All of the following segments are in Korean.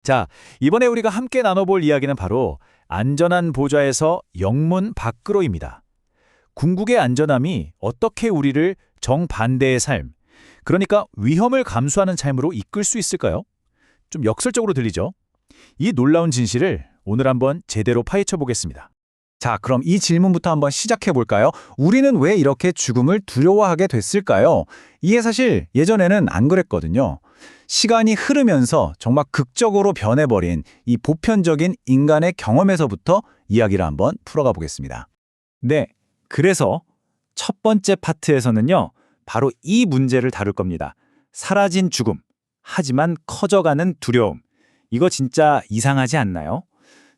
자, 이번에 우리가 함께 나눠볼 이야기는 바로 안전한 보좌에서 영문 밖으로입니다. 궁극의 안전함이 어떻게 우리를 정반대의 삶, 그러니까 위험을 감수하는 삶으로 이끌 수 있을까요? 좀 역설적으로 들리죠? 이 놀라운 진실을 오늘 한번 제대로 파헤쳐 보겠습니다. 자, 그럼 이 질문부터 한번 시작해 볼까요? 우리는 왜 이렇게 죽음을 두려워하게 됐을까요? 이게 사실 예전에는 안 그랬거든요. 시간이 흐르면서 정말 극적으로 변해버린 이 보편적인 인간의 경험에서부터 이야기를 한번 풀어가 보겠습니다. 네, 그래서 첫 번째 파트에서는요, 바로 이 문제를 다룰 겁니다. 사라진 죽음, 하지만 커져가는 두려움. 이거 진짜 이상하지 않나요?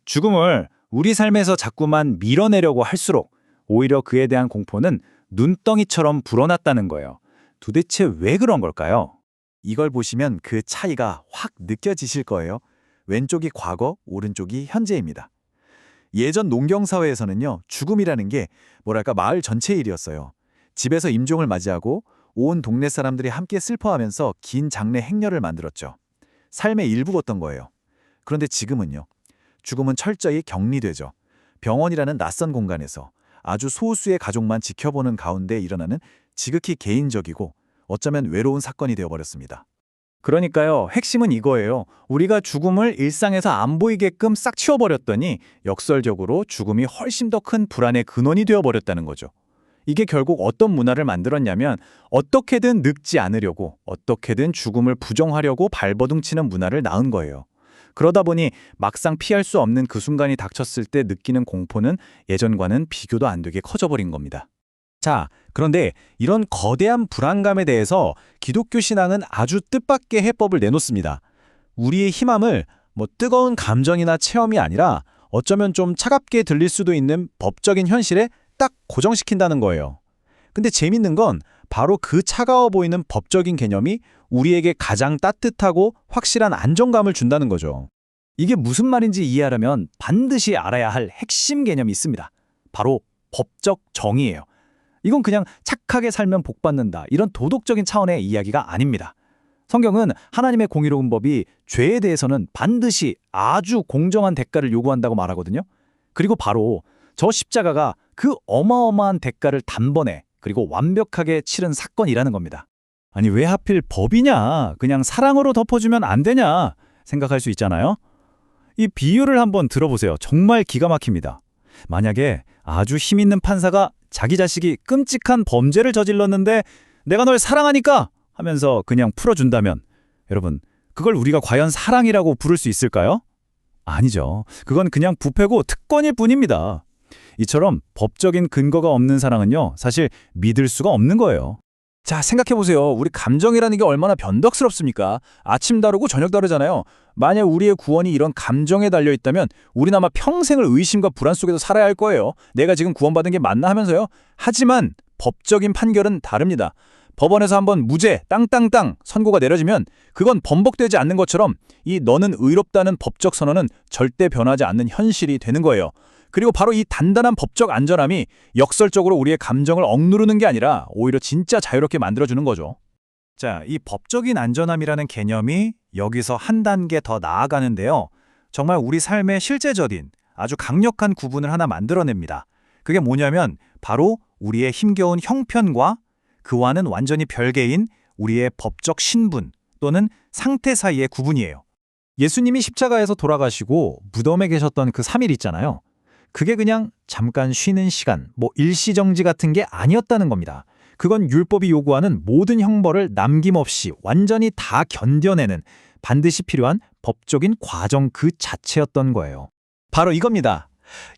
죽음을 우리 삶에서 자꾸만 밀어내려고 할수록 오히려 그에 대한 공포는 눈덩이처럼 불어났다는 거예요. 도대체 왜 그런 걸까요? 이걸 보시면 그 차이가 확 느껴지실 거예요. 왼쪽이 과거, 오른쪽이 현재입니다. 예전 농경사회에서는요, 죽음이라는 게 뭐랄까 마을 전체의 일이었어요. 집에서 임종을 맞이하고 온 동네 사람들이 함께 슬퍼하면서 긴 장례 행렬을 만들었죠. 삶의 일부였던 거예요. 그런데 지금은요, 죽음은 철저히 격리되죠. 병원이라는 낯선 공간에서 아주 소수의 가족만 지켜보는 가운데 일어나는 지극히 개인적이고 어쩌면 외로운 사건이 되어버렸습니다. 그러니까요, 핵심은 이거예요. 우리가 죽음을 일상에서 안 보이게끔 싹 치워버렸더니 역설적으로 죽음이 훨씬 더 큰 불안의 근원이 되어버렸다는 거죠. 이게 결국 어떤 문화를 만들었냐면 어떻게든 늙지 않으려고, 어떻게든 죽음을 부정하려고 발버둥치는 문화를 낳은 거예요. 그러다 보니 막상 피할 수 없는 그 순간이 닥쳤을 때 느끼는 공포는 예전과는 비교도 안 되게 커져버린 겁니다. 자, 그런데 이런 거대한 불안감에 대해서 기독교 신앙은 아주 뜻밖의 해법을 내놓습니다. 우리의 희망을 뜨거운 감정이나 체험이 아니라 어쩌면 좀 차갑게 들릴 수도 있는 법적인 현실에 딱 고정시킨다는 거예요. 근데 재밌는 건 바로 그 차가워 보이는 법적인 개념이 우리에게 가장 따뜻하고 확실한 안정감을 준다는 거죠. 이게 무슨 말인지 이해하려면 반드시 알아야 할 핵심 개념이 있습니다. 바로 법적 정의예요. 이건 그냥 착하게 살면 복 받는다, 이런 도덕적인 차원의 이야기가 아닙니다. 성경은 하나님의 공의로운 법이 죄에 대해서는 반드시 아주 공정한 대가를 요구한다고 말하거든요. 그리고 바로 저 십자가가 그 어마어마한 대가를 단번에 그리고 완벽하게 치른 사건이라는 겁니다. 아니, 왜 하필 법이냐, 그냥 사랑으로 덮어주면 안 되냐 생각할 수 있잖아요. 이 비유를 한번 들어보세요. 정말 기가 막힙니다. 만약에 아주 힘 있는 판사가 자기 자식이 끔찍한 범죄를 저질렀는데 내가 널 사랑하니까 하면서 그냥 풀어준다면, 여러분, 그걸 우리가 과연 사랑이라고 부를 수 있을까요? 아니죠. 그건 그냥 부패고 특권일 뿐입니다. 이처럼 법적인 근거가 없는 사랑은요, 사실 믿을 수가 없는 거예요. 자, 생각해보세요. 우리 감정이라는 게 얼마나 변덕스럽습니까? 아침 다르고 저녁 다르잖아요. 만약 우리의 구원이 이런 감정에 달려있다면 우린 아마 평생을 의심과 불안 속에서 살아야 할 거예요. 내가 지금 구원받은 게 맞나 하면서요. 하지만 법적인 판결은 다릅니다. 법원에서 한번 무죄, 땅땅땅 선고가 내려지면 그건 번복되지 않는 것처럼 이 너는 의롭다는 법적 선언은 절대 변하지 않는 현실이 되는 거예요. 그리고 바로 이 단단한 법적 안전함이 역설적으로 우리의 감정을 억누르는 게 아니라 오히려 진짜 자유롭게 만들어주는 거죠. 자, 이 법적인 안전함이라는 개념이 여기서 한 단계 더 나아가는데요. 정말 우리 삶의 실제적인 아주 강력한 구분을 하나 만들어냅니다. 그게 뭐냐면 바로 우리의 힘겨운 형편과 그와는 완전히 별개인 우리의 법적 신분 또는 상태 사이의 구분이에요. 예수님이 십자가에서 돌아가시고 무덤에 계셨던 그 3일 있잖아요. 그게 그냥 잠깐 쉬는 시간, 일시정지 같은 게 아니었다는 겁니다. 그건 율법이 요구하는 모든 형벌을 남김없이 완전히 다 견뎌내는 반드시 필요한 법적인 과정 그 자체였던 거예요. 바로 이겁니다.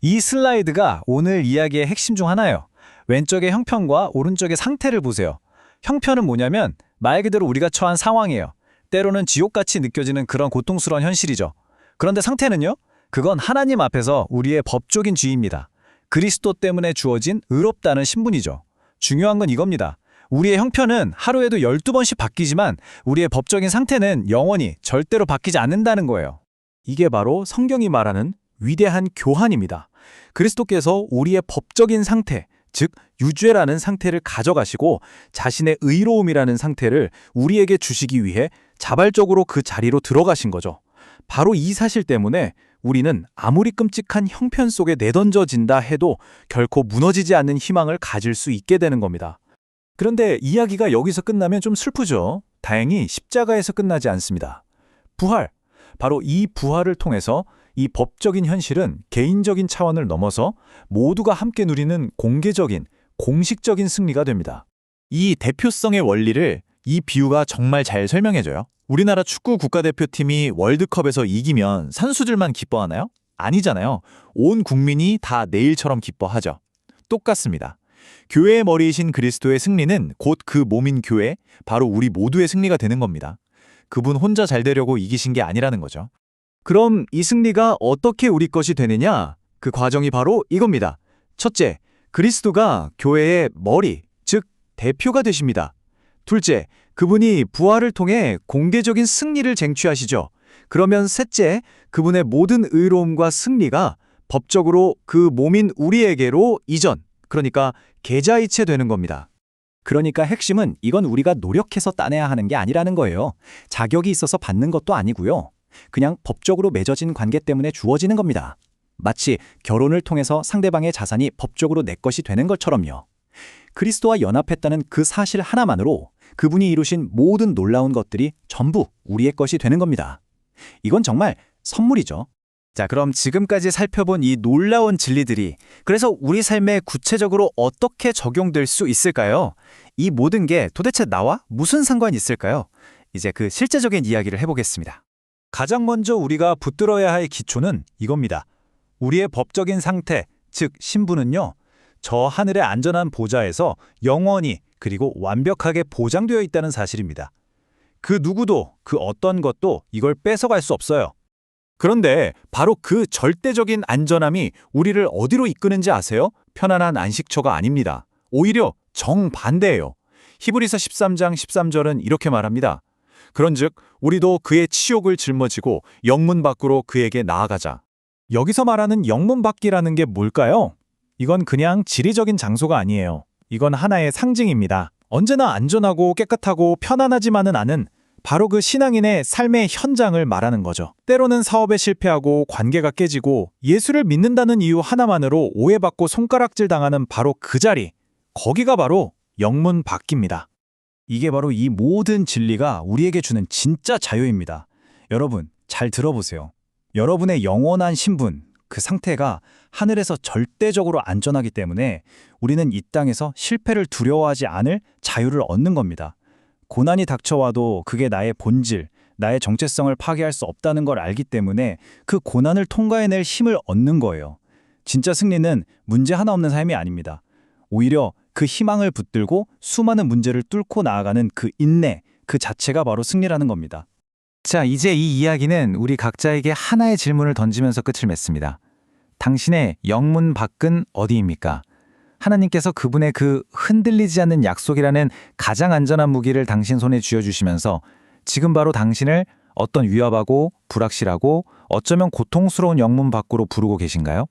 이 슬라이드가 오늘 이야기의 핵심 중 하나예요. 왼쪽의 형편과 오른쪽의 상태를 보세요. 형편은 뭐냐면 말 그대로 우리가 처한 상황이에요. 때로는 지옥같이 느껴지는 그런 고통스러운 현실이죠. 그런데 상태는요? 그건 하나님 앞에서 우리의 법적인 지위입니다. 그리스도 때문에 주어진 의롭다는 신분이죠. 중요한 건 이겁니다. 우리의 형편은 하루에도 12번씩 바뀌지만 우리의 법적인 상태는 영원히 절대로 바뀌지 않는다는 거예요. 이게 바로 성경이 말하는 위대한 교환입니다. 그리스도께서 우리의 법적인 상태, 즉 유죄라는 상태를 가져가시고 자신의 의로움이라는 상태를 우리에게 주시기 위해 자발적으로 그 자리로 들어가신 거죠. 바로 이 사실 때문에 우리는 아무리 끔찍한 형편 속에 내던져진다 해도 결코 무너지지 않는 희망을 가질 수 있게 되는 겁니다. 그런데 이야기가 여기서 끝나면 좀 슬프죠. 다행히 십자가에서 끝나지 않습니다. 부활, 바로 이 부활을 통해서 이 법적인 현실은 개인적인 차원을 넘어서 모두가 함께 누리는 공개적인, 공식적인 승리가 됩니다. 이 대표성의 원리를 이 비유가 정말 잘 설명해줘요. 우리나라 축구 국가대표팀이 월드컵에서 이기면 선수들만 기뻐하나요? 아니잖아요. 온 국민이 다 내일처럼 기뻐하죠. 똑같습니다. 교회의 머리이신 그리스도의 승리는 곧 그 몸인 교회, 바로 우리 모두의 승리가 되는 겁니다. 그분 혼자 잘 되려고 이기신 게 아니라는 거죠. 그럼 이 승리가 어떻게 우리 것이 되느냐? 그 과정이 바로 이겁니다. 첫째, 그리스도가 교회의 머리, 즉 대표가 되십니다. 둘째, 그분이 부활을 통해 공개적인 승리를 쟁취하시죠. 그러면 셋째, 그분의 모든 의로움과 승리가 법적으로 그 몸인 우리에게로 이전, 그러니까 계좌이체 되는 겁니다. 그러니까 핵심은 이건 우리가 노력해서 따내야 하는 게 아니라는 거예요. 자격이 있어서 받는 것도 아니고요. 그냥 법적으로 맺어진 관계 때문에 주어지는 겁니다. 마치 결혼을 통해서 상대방의 자산이 법적으로 내 것이 되는 것처럼요. 그리스도와 연합했다는 그 사실 하나만으로 그분이 이루신 모든 놀라운 것들이 전부 우리의 것이 되는 겁니다. 이건 정말 선물이죠. 자, 그럼 지금까지 살펴본 이 놀라운 진리들이 그래서 우리 삶에 구체적으로 어떻게 적용될 수 있을까요? 이 모든 게 도대체 나와 무슨 상관이 있을까요? 이제 그 실제적인 이야기를 해보겠습니다. 가장 먼저 우리가 붙들어야 할 기초는 이겁니다. 우리의 법적인 상태, 즉 신분은요, 저 하늘의 안전한 보좌에서 영원히 그리고 완벽하게 보장되어 있다는 사실입니다. 그 누구도 그 어떤 것도 이걸 뺏어갈 수 없어요. 그런데 바로 그 절대적인 안전함이 우리를 어디로 이끄는지 아세요? 편안한 안식처가 아닙니다. 오히려 정반대예요. 히브리서 13장 13절은 이렇게 말합니다. 그런즉 우리도 그의 치욕을 짊어지고 영문 밖으로 그에게 나아가자. 여기서 말하는 영문 밖이라는 게 뭘까요? 이건 그냥 지리적인 장소가 아니에요. 이건 하나의 상징입니다. 언제나 안전하고 깨끗하고 편안하지만은 않은 바로 그 신앙인의 삶의 현장을 말하는 거죠. 때로는 사업에 실패하고 관계가 깨지고 예수를 믿는다는 이유 하나만으로 오해받고 손가락질 당하는 바로 그 자리, 거기가 바로 영문 밖입니다. 이게 바로 이 모든 진리가 우리에게 주는 진짜 자유입니다. 여러분, 잘 들어보세요. 여러분의 영원한 신분, 그 상태가 하늘에서 절대적으로 안전하기 때문에 우리는 이 땅에서 실패를 두려워하지 않을 자유를 얻는 겁니다. 고난이 닥쳐와도 그게 나의 본질, 나의 정체성을 파괴할 수 없다는 걸 알기 때문에 그 고난을 통과해낼 힘을 얻는 거예요. 진짜 승리는 문제 하나 없는 삶이 아닙니다. 오히려 그 희망을 붙들고 수많은 문제를 뚫고 나아가는 그 인내, 그 자체가 바로 승리라는 겁니다. 자, 이제 이 이야기는 우리 각자에게 하나의 질문을 던지면서 끝을 맺습니다. 당신의 영문 밖은 어디입니까? 하나님께서 그분의 그 흔들리지 않는 약속이라는 가장 안전한 무기를 당신 손에 쥐어주시면서 지금 바로 당신을 어떤 위험하고 불확실하고 어쩌면 고통스러운 영문 밖으로 부르고 계신가요?